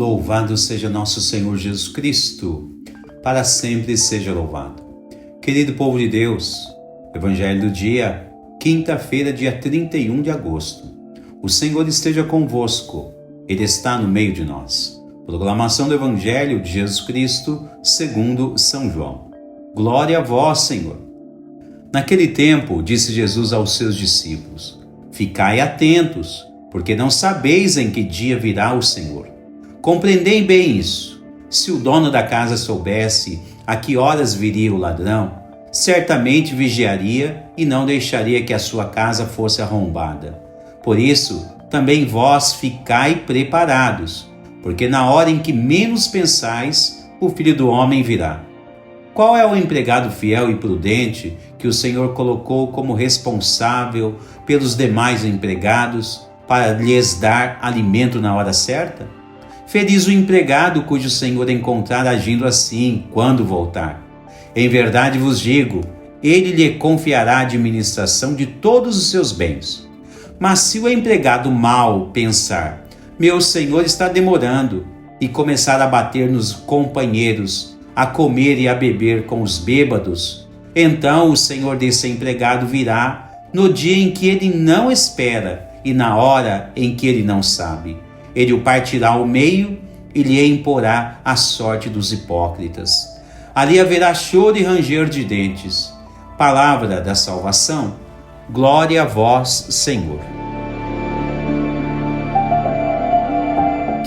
Louvado seja nosso Senhor Jesus Cristo, para sempre seja louvado. Querido povo de Deus, Evangelho do dia, quinta-feira, dia 31 de agosto. O Senhor esteja convosco, Ele está no meio de nós. Proclamação do Evangelho de Jesus Cristo, segundo São João. Glória a vós, Senhor. Naquele tempo, disse Jesus aos seus discípulos: Ficai atentos, porque não sabeis em que dia virá o Senhor. Compreendei bem isso. Se o dono da casa soubesse a que horas viria o ladrão, certamente vigiaria e não deixaria que a sua casa fosse arrombada. Por isso, também vós ficai preparados, porque na hora em que menos pensais, o Filho do Homem virá. Qual é o empregado fiel e prudente que o Senhor colocou como responsável pelos demais empregados para lhes dar alimento na hora certa? Feliz o empregado cujo Senhor encontrar agindo assim quando voltar. Em verdade vos digo, ele lhe confiará a administração de todos os seus bens. Mas se o empregado mau pensar, meu senhor está demorando, e começar a bater nos companheiros, a comer e a beber com os bêbados, então o senhor desse empregado virá no dia em que ele não espera e na hora em que ele não sabe. Ele o partirá ao meio e lhe imporá a sorte dos hipócritas. Ali haverá choro e ranger de dentes. Palavra da salvação. Glória a vós, Senhor.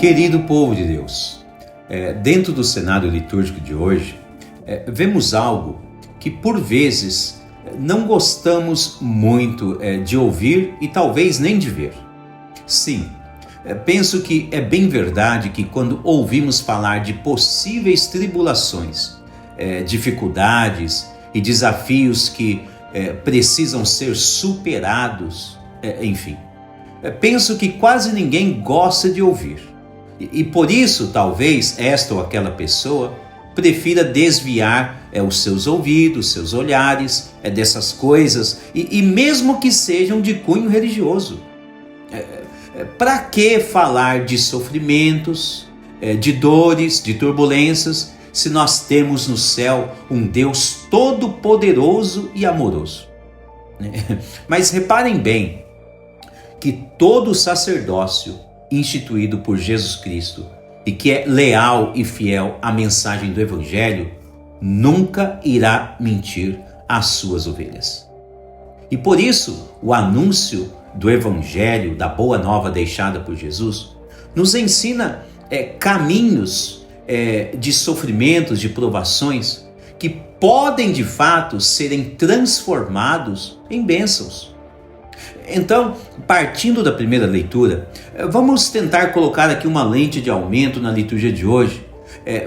Querido povo de Deus, dentro do cenário litúrgico de hoje, vemos algo que por vezes não gostamos muito de ouvir e talvez nem de ver. Sim, penso que é bem verdade que quando ouvimos falar de possíveis tribulações, dificuldades e desafios que precisam ser superados, enfim, penso que quase ninguém gosta de ouvir. E por isso, talvez, esta ou aquela pessoa prefira desviar os seus ouvidos, seus olhares dessas coisas, e mesmo que sejam de cunho religioso. Para que falar de sofrimentos, de dores, de turbulências, se nós temos no céu um Deus todo-poderoso e amoroso? Mas reparem bem que todo sacerdócio instituído por Jesus Cristo e que é leal e fiel à mensagem do Evangelho, nunca irá mentir às suas ovelhas. E por isso, o anúncio do Evangelho, da Boa Nova deixada por Jesus, nos ensina caminhos de sofrimentos, de provações, que podem de fato serem transformados em bênçãos. Então, partindo da primeira leitura, vamos tentar colocar aqui uma lente de aumento na liturgia de hoje,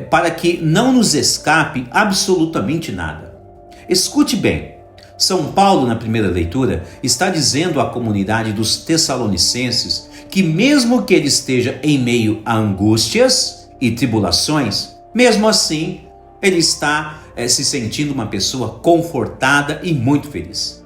para que não nos escape absolutamente nada. Escute bem, São Paulo, na primeira leitura, está dizendo à comunidade dos Tessalonicenses que mesmo que ele esteja em meio a angústias e tribulações, mesmo assim, ele está se sentindo uma pessoa confortada e muito feliz.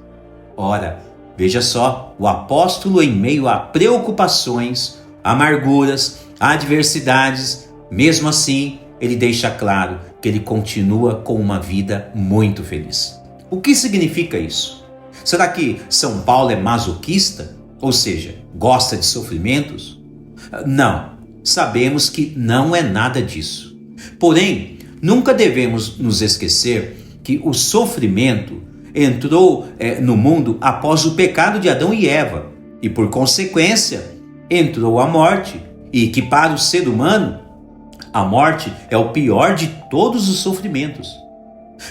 Ora, veja só, o apóstolo em meio a preocupações, amarguras, adversidades, mesmo assim, ele deixa claro que ele continua com uma vida muito feliz. O que significa isso? Será que São Paulo é masoquista? Ou seja, gosta de sofrimentos? Não, sabemos que não é nada disso. Porém, nunca devemos nos esquecer que o sofrimento entrou no mundo após o pecado de Adão e Eva e, por consequência, entrou a morte, e que para o ser humano a morte é o pior de todos os sofrimentos.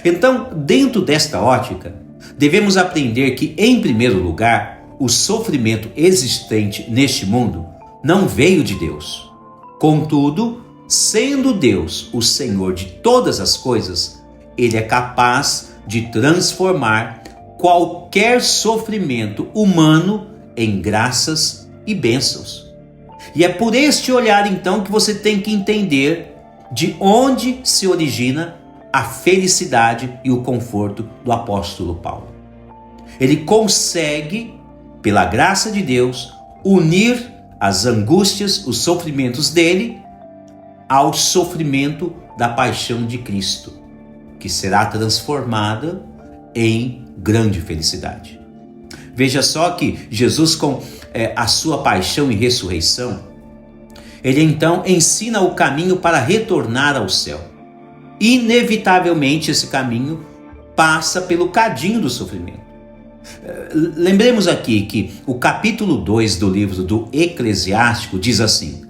Então, dentro desta ótica, devemos aprender que, em primeiro lugar, o sofrimento existente neste mundo não veio de Deus. Contudo, sendo Deus o Senhor de todas as coisas, Ele é capaz de transformar qualquer sofrimento humano em graças e bênçãos. E é por este olhar, então, que você tem que entender de onde se origina a felicidade e o conforto do apóstolo Paulo. Ele consegue, pela graça de Deus, unir as angústias, os sofrimentos dele ao sofrimento da paixão de Cristo, que será transformada em grande felicidade. Veja só que Jesus, com a sua paixão e ressurreição, ele então ensina o caminho para retornar ao céu. Inevitavelmente esse caminho passa pelo cadinho do sofrimento. Lembremos aqui que o capítulo 2 do livro do Eclesiástico diz assim: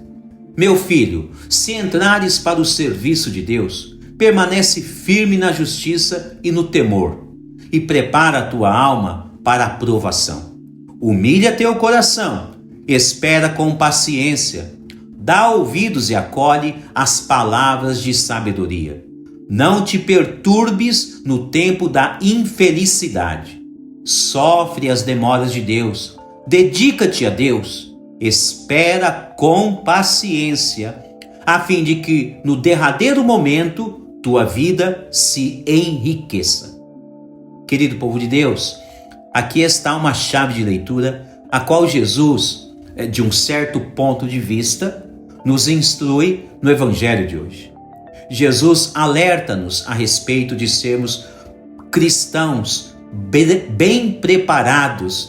meu filho, se entrares para o serviço de Deus, permanece firme na justiça e no temor, e prepara a tua alma para a provação. Humilha teu coração, espera com paciência, dá ouvidos e acolhe as palavras de sabedoria. Não te perturbes no tempo da infelicidade. Sofre as demoras de Deus, dedica-te a Deus, espera com paciência, a fim de que no derradeiro momento tua vida se enriqueça. Querido povo de Deus, aqui está uma chave de leitura a qual Jesus, de um certo ponto de vista, nos instrui no Evangelho de hoje. Jesus alerta-nos a respeito de sermos cristãos bem preparados,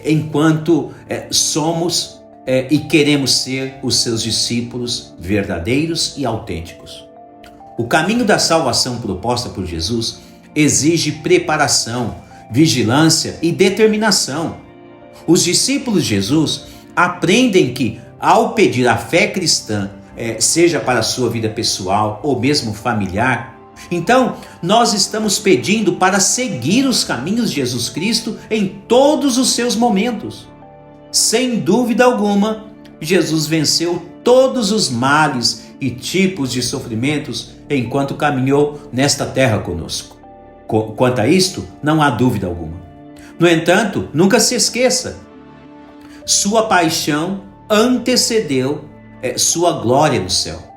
enquanto somos e queremos ser os seus discípulos verdadeiros e autênticos. O caminho da salvação proposta por Jesus exige preparação, vigilância e determinação. Os discípulos de Jesus aprendem que, ao pedir a fé cristã, seja para a sua vida pessoal ou mesmo familiar, então nós estamos pedindo para seguir os caminhos de Jesus Cristo em todos os seus momentos. Sem dúvida alguma, Jesus venceu todos os males e tipos de sofrimentos enquanto caminhou nesta terra conosco. Quanto a isto, não há dúvida alguma. No entanto, nunca se esqueça, sua paixão antecedeu sua glória no céu.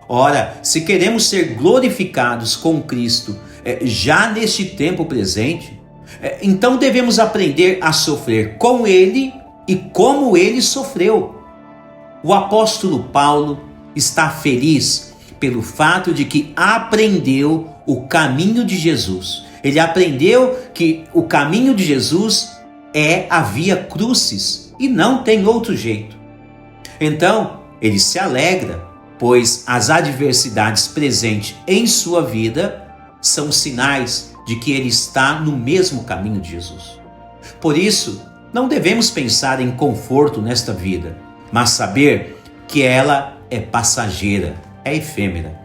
Ora, se queremos ser glorificados com Cristo já neste tempo presente, então devemos aprender a sofrer com Ele e como Ele sofreu. O apóstolo Paulo está feliz pelo fato de que aprendeu o caminho de Jesus. Ele aprendeu que o caminho de Jesus é a via crucis e não tem outro jeito. Então, ele se alegra, pois as adversidades presentes em sua vida são sinais de que ele está no mesmo caminho de Jesus. Por isso, não devemos pensar em conforto nesta vida, mas saber que ela é passageira, é efêmera.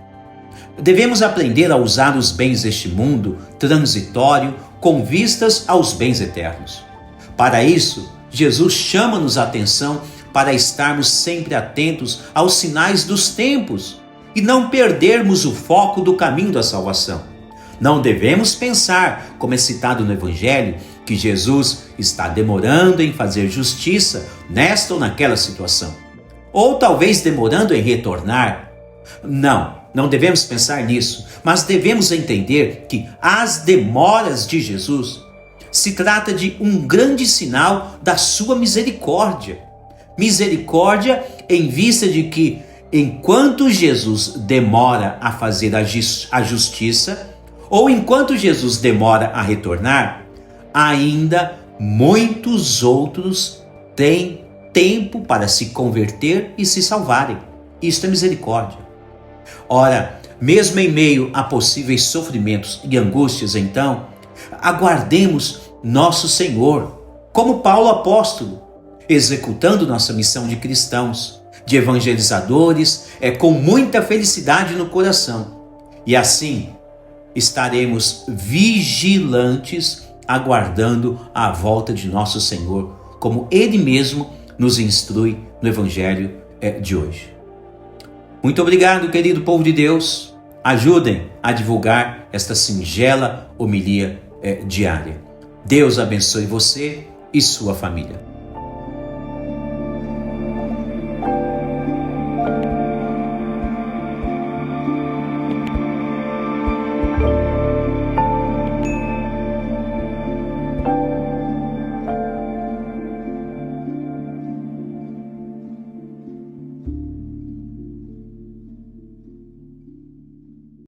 Devemos aprender a usar os bens deste mundo transitório com vistas aos bens eternos. Para isso, Jesus chama-nos a atenção para estarmos sempre atentos aos sinais dos tempos e não perdermos o foco do caminho da salvação. Não devemos pensar, como é citado no Evangelho, que Jesus está demorando em fazer justiça nesta ou naquela situação, ou talvez demorando em retornar. Não devemos pensar nisso, mas devemos entender que as demoras de Jesus se trata de um grande sinal da sua misericórdia. Misericórdia em vista de que, enquanto Jesus demora a fazer a justiça, ou enquanto Jesus demora a retornar, ainda muitos outros têm tempo para se converter e se salvarem. Isto é misericórdia. Ora, mesmo em meio a possíveis sofrimentos e angústias, então, aguardemos nosso Senhor, como Paulo apóstolo, executando nossa missão de cristãos, de evangelizadores, com muita felicidade no coração. E assim, estaremos vigilantes, aguardando a volta de nosso Senhor, como Ele mesmo nos instrui no Evangelho de hoje. Muito obrigado, querido povo de Deus. Ajudem a divulgar esta singela homilia diária. Deus abençoe você e sua família.